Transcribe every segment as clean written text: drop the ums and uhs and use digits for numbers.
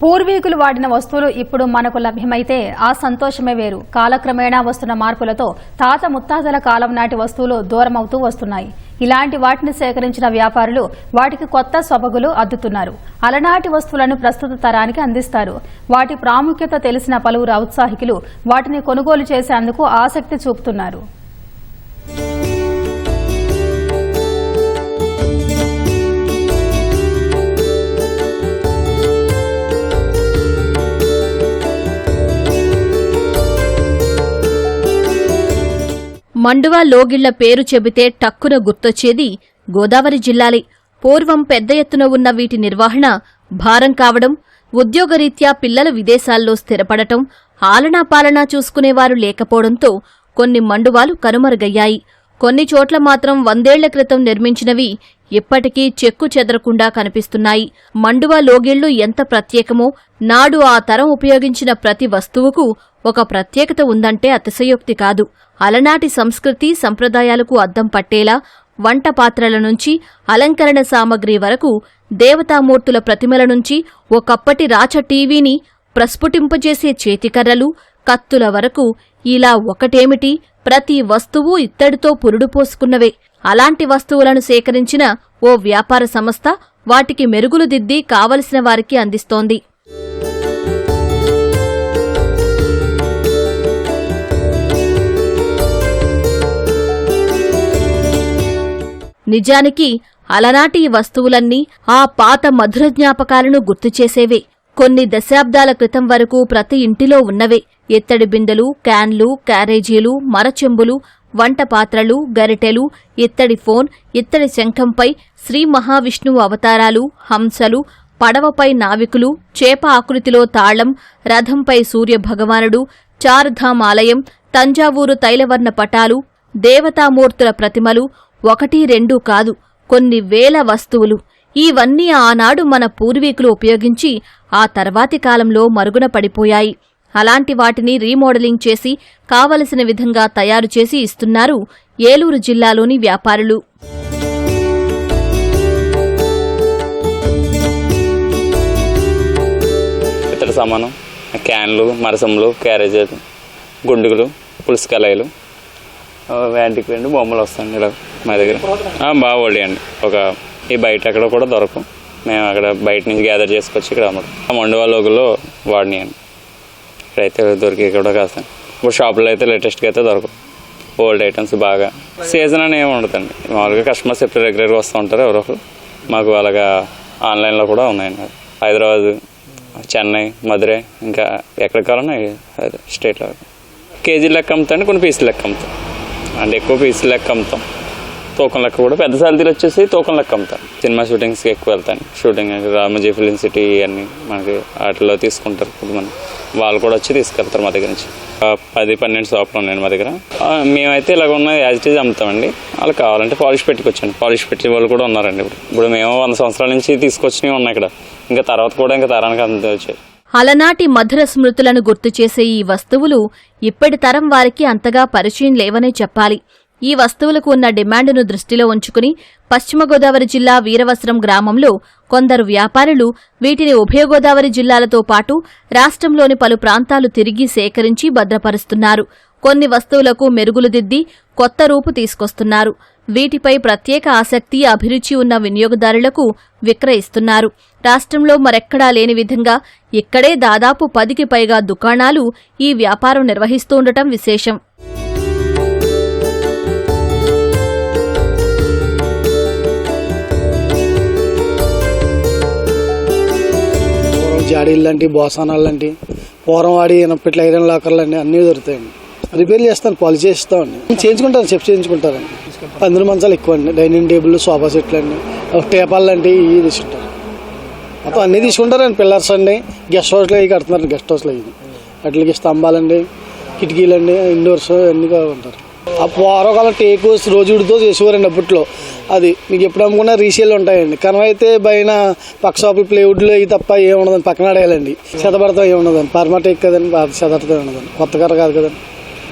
పూర్వీకులు వాడిన వస్తువులు ఇప్పుడు మనకు లభ్యమైతే ఆ సంతోషమే వేరు. కాలక్రమేణా వస్తున్న మార్పులతో తాత ముత్తాతల కాలం నాటి వస్తువులు దూరమవుతూ వస్తున్నాయి. ఇలాంటి వాటిని సేకరించిన వ్యాపారులు వాటికి కొత్త సొబగులు అద్దుతున్నారు. అలనాటి వస్తువులను ప్రస్తుత తరానికి అందిస్తారు. వాటి ప్రాముఖ్యత తెలిసిన పలువురు ఔత్సాహికులు వాటిని కొనుగోలు చేసేందుకు ఆసక్తి చూపుతున్నారు. మండువా లోగిళ్ల పేరు చెబితే టక్కున గుర్తొచ్చేది గోదావరి జిల్లాలే. పూర్వం పెద్ద ఎత్తున ఉన్న వీటి నిర్వహణ భారం కావడం, ఉద్యోగరీత్యా పిల్లలు విదేశాల్లో స్థిరపడటం, ఆలనా పాలనా చూసుకునేవారు లేకపోవడంతో కొన్ని మండువాలు కనుమరుగయ్యాయి. కొన్ని చోట్ల మాత్రం 100 ఏళ్ల క్రితం నిర్మించినవి ఇప్పటికీ చెక్కు చెదరకుండా కనిపిస్తున్నాయి. మండువా లోగిళ్లు ఎంత ప్రత్యేకమో నాడు ఆ తరం ఉపయోగించిన ప్రతి వస్తువుకు ఒక ప్రత్యేకత ఉందంటే అతిశయోక్తి కాదు. అలనాటి సంస్కృతి సంప్రదాయాలకు అద్దం పట్టేలా వంట పాత్రల నుంచి అలంకరణ సామగ్రి వరకు, దేవతామూర్తుల ప్రతిమల నుంచి ఒకప్పటి రాచ టీవీని ప్రస్ఫుటింపజేసే చేతికర్రలు, కత్తుల వరకు ఇలా ఒకటేమిటి, ప్రతి వస్తువు ఇత్తడితో పురుడు పోసుకున్నవే. అలాంటి వస్తువులను సేకరించిన ఓ వ్యాపార సంస్థ వాటికి మెరుగులు దిద్ది కావలసిన వారికి అందిస్తోంది. నిజానికి అలనాటి ఈ వస్తువులన్నీ ఆ పాత మధుర జ్ఞాపకాలను గుర్తుచేసేవే. కొన్ని దశాబ్దాల క్రితం వరకు ప్రతి ఇంటిలో ఉన్నవే. ఇత్తడి బిందెలు, క్యాన్లు, క్యారేజీలు, మరచెంబులు, వంట పాత్రలు, గరిటెలు, ఇత్తడి ఫోన్, ఇత్తడి శంఖంపై శ్రీ మహావిష్ణువు అవతారాలు, హంసలు, పడవపై నావికులు, చేప ఆకృతిలో తాళం, రథంపై సూర్యభగవానుడు, చార్ధామ్ ఆలయం, తంజావూరు తైలవర్ణ పటాలు, దేవతామూర్తుల ప్రతిమలు, 1, 2 కాదు, కొన్ని వేల వస్తువులు. ఇవన్నీ ఆనాడు మన పూర్వీకులు ఉపయోగించి ఆ తర్వాతి కాలంలో మరుగున పడిపోయాయి. అలాంటి వాటిని రీమోడలింగ్ చేసి కావలసిన విధంగా తయారు చేసి ఇస్తున్నారు ఏలూరు జిల్లాలోని వ్యాపారులు. ఇతర సామాను, క్యాన్లు, మరసంలు, క్యారేజీలు, గుండుగులు, పులుసుకలాయిలు, వ్యాంటికి 2 బొమ్మలు వస్తాయండి ఇలా మా దగ్గర. బాగా అండి. ఈ బయట అక్కడ కూడా దొరకవు. మేము అక్కడ బయట నుంచి గ్యాదర్ చేసుకొచ్చి ఇక్కడ అమ్మడం. మండువా లోగుల్లో వాడినాయండి. ఇక్కడైతే దొరికి కూడా కాస్త. ఇప్పుడు షాపులో అయితే లేటెస్ట్గా అయితే దొరకవు. ఓల్డ్ ఐటమ్స్ బాగా. సీజన్ అని ఏమి ఉండదండి. మామూలుగా కస్టమర్స్ ఎప్పుడు రెగ్యులర్గా వస్తూ ఉంటారు ఎవరో. మాకు అలాగా ఆన్లైన్లో కూడా ఉన్నాయండి. హైదరాబాద్, చెన్నై, మధురై, ఇంకా ఎక్కడికి కావాలన్నా స్టేట్లో. కేజీ లెక్క అమ్ముతాండి, కొన్ని పీసులు లెక్క అమ్ముతాం. అంటే ఎక్కువ పీసులు లెక్క అమ్ముతాం. తూకం లెక్క కూడా పెద్ద సాలతీలు వచ్చేసి తూకం లెక్క అమ్ముతాను. సినిమా షూటింగ్స్కి ఎక్కువ వెళ్తాను. షూటింగ్ రామోజీ ఫిలిం సిటీ ఇవన్నీ మనకి వాటిలో తీసుకుంటారు. మనం వాళ్ళు కూడా వచ్చి తీసుకెళ్తారు మా దగ్గర నుంచి. 10-12 షాపులు ఉన్నాయండి మా దగ్గర. మేమైతే ఇలాగ ఉన్న యాజ్ ఇట్ ఈజ్ అమ్ముతామండి. వాళ్ళకి కావాలంటే పాలిష్ పెట్టుకొచ్చండి. పాలిష్ పెట్టే వాళ్ళు కూడా ఉన్నారండి. ఇప్పుడు మేము 100 సంవత్సరాల నుంచి తీసుకొచ్చినవి ఉన్నాయి ఇక్కడ. ఇంకా తర్వాత కూడా ఇంకా తరానికి అంతే వచ్చాయి. అలనాటి మధుర స్మృతులను గుర్తుచేసే ఈ వస్తువులు ఇప్పటి తరం వారికి అంతగా పరిచయం లేవనే చెప్పాలి. ఈ వస్తువులకు ఉన్న డిమాండ్ను దృష్టిలో ఉంచుకుని పశ్చిమ గోదావరి జిల్లా వీరవస్రం గ్రామంలో కొందరు వ్యాపారులు వీటిని ఉభయ గోదావరి జిల్లాలతో పాటు రాష్ట్రంలోని పలు ప్రాంతాలు తిరిగి సేకరించి భద్రపరుస్తున్నారు. కొన్ని వస్తువులకు మెరుగులు దిద్ది కొత్త రూపు తీసుకొస్తున్నారు. వీటిపై ప్రత్యేక ఆసక్తి, అభిరుచి ఉన్న వినియోగదారులకు విక్రయిస్తున్నారు. రాష్ట్రంలో మరెక్కడా లేని విధంగా ఇక్కడే దాదాపు 10కి పైగా దుకాణాలు ఈ వ్యాపారం నిర్వహిస్తుండటం విశేషం. జాడీలు లాంటి, బోసానాలు లాంటి, పూర్వం వాడి ఇనపెట్ల ఐరన్ లాకర్లు అండి అన్నీ దొరుకుతాయండి. రిపేర్ చేస్తాను, పాలిష్ చేస్తామండి. చేయించుకుంటాను, చెప్ చేయించుకుంటారండి. 12 మంచాలు ఎక్కువ అండి. డైనింగ్ టేబుల్, సోఫా సెట్లు అండి, టేపాలు లాంటి ఇవి తీసుకుంటారు. మొత్తం అన్నీ తీసుకుంటారండి. పిల్లర్స్ అండి, గెస్ట్ హౌస్లో అవి కడుతున్నారు. గెస్ట్ హౌస్లో అవి వాటికి స్తంభాలండి, కిటికీలండి, ఇండోర్స్ అన్నీ ఉంటారు. ఆ పూర్వకాలం టేకు రోజుడితో చేసేవారండి అప్పట్లో. అది మీకు ఎప్పుడు అమ్ముకున్నా రీసేల్ ఉంటాయండి. కనవైతే బయట పక్షాపు ప్లేవుడ్లు అవి తప్ప ఏముండదండి. పక్కన ఆడేయాలండి. శతపడతాం ఏముండదండి. పర్మటెక్ కదండి, శతపడతాం ఉండదండి. కొత్త కర్ర కాదు కదండి,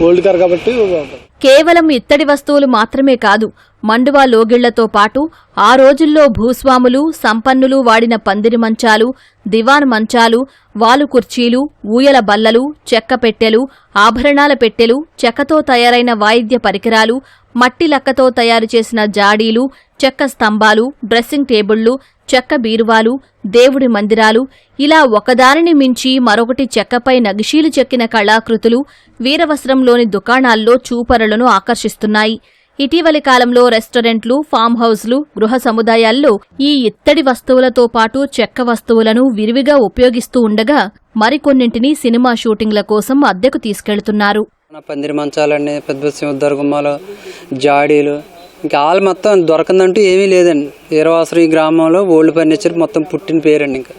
ఓల్డ్ కర్ర కాబట్టి బాగుంటుంది. కేవలం ఇత్తడి వస్తువులు మాత్రమే కాదు, మండువా లోగిళ్లతో పాటు ఆ రోజుల్లో భూస్వాములు, సంపన్నులు వాడిన పందిరి మంచాలు, దివాన్ మంచాలు, వాలు కుర్చీలు, ఊయల బల్లలు, చెక్క పెట్టెలు, ఆభరణాల పెట్టెలు, చెక్కతో తయారైన వాయిద్య పరికరాలు, మట్టి లక్కతో తయారు చేసిన జాడీలు, చెక్క స్తంభాలు, డ్రెస్సింగ్ టేబుళ్లు, చెక్క బీరువాలు, దేవుడి మందిరాలు, ఇలా ఒకదానిని మించి మరొకటి చెక్కపై నగిషీలు చెక్కిన కళాకృతులు వీరవస్త్రంలోని దుకాణాల్లో చూపరులను ఆకర్షిస్తున్నాయి. ఇటీవలి కాలంలో రెస్టారెంట్లు, ఫామ్ హౌస్లు, గృహ సముదాయాల్లో ఈ ఇత్తడి వస్తువులతో పాటు చెక్క వస్తువులను విరివిగా ఉపయోగిస్తూ ఉండగా మరికొన్నింటిని సినిమా షూటింగ్ల కోసం అద్దెకు తీసుకెళ్తున్నారు. పందిరి మంచాలండి, పెద్ద సింహదర్గుమ్మాలు, జాడీలు, ఇంకా ఆల్ మొత్తం దొరకందంటూ ఏమీ లేదండి. వీరవాసరం ఈ గ్రామంలో ఓల్డ్ ఫర్నిచర్ మొత్తం పుట్టిన పేరండి. ఇంకా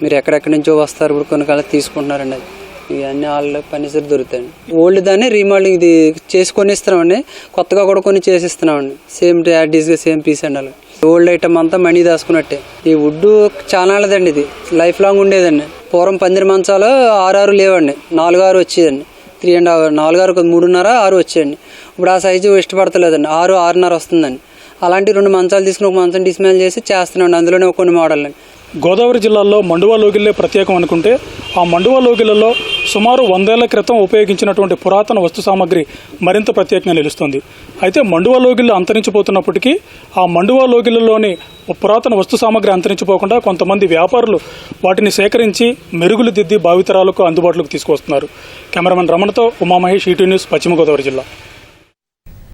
మీరు ఎక్కడెక్కడి నుంచో వస్తారు, ఇప్పుడు కొన్ని కాలం తీసుకుంటున్నారండి. అది ఇవన్నీ ఆల్ ఫర్నిచర్ దొరుకుతాయండి. ఓల్డ్ దాన్ని రీమోడలింగ్ ఇది చేసి కొనిస్తున్నామండి, కొత్తగా కూడా కొన్ని చేసిస్తున్నామండి. సేమ్ యాడ్డీస్గా సేమ్ పీస్ అండి. అలా ఓల్డ్ ఐటమ్ అంతా మనీ దాచుకున్నట్టే. ఈ వుడ్ చాలా నాళ్ళదండి, ఇది లైఫ్ లాంగ్ ఉండేదండి. పూర్వం పందిరి మంచాలు 6 లేవండి, 4 వచ్చేదండి. 3.5 4 3.5 6 వచ్చేయండి. ఇప్పుడు ఆ సైజు ఇష్టపడతలేదండి, 6 6.5 వస్తుందండి. అలాంటి 2 మంచాలు తీసుకుని ఒక మంచం డిస్మాంటిల్ చేసి చేస్తున్నాండి. అందులోనే కొన్ని మోడల్ అండి. గోదావరి జిల్లాలో మండువా లోగిళ్లే ప్రత్యేకం అనుకుంటే, ఆ మండువా లోగిళ్లలో సుమారు 100 ఏళ్ల క్రితం ఉపయోగించినటువంటి పురాతన వస్తు సామగ్రి మరింత ప్రత్యేకంగా నిలుస్తుంది. అయితే మండువా లోగిళ్లు అంతరించిపోతున్నప్పటికీ ఆ మండువా లోగిళ్లలోని పురాతన వస్తు సామగ్రి అంతరించిపోకుండా కొంతమంది వ్యాపారులు వాటిని సేకరించి మెరుగులు దిద్ది భావితరాలకు అందుబాటులోకి తీసుకొస్తున్నారు. కెమెరామెన్ రమణతో ఉమామహేష్, ఈటీ న్యూస్, పశ్చిమ గోదావరి జిల్లా.